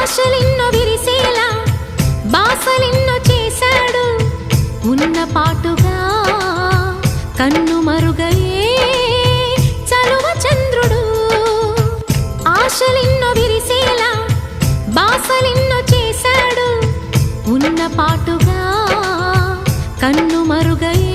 ఆశలెన్నో విరిసేలా బాసలెన్నో చేశాడు ఉన్న పాటుగా కన్ను మరుగయే చలువ చంద్రుడు ఆశలెన్నో విరిసేలా బాసలెన్నో చేశాడు ఉన్న పాటుగా కన్ను మరుగయే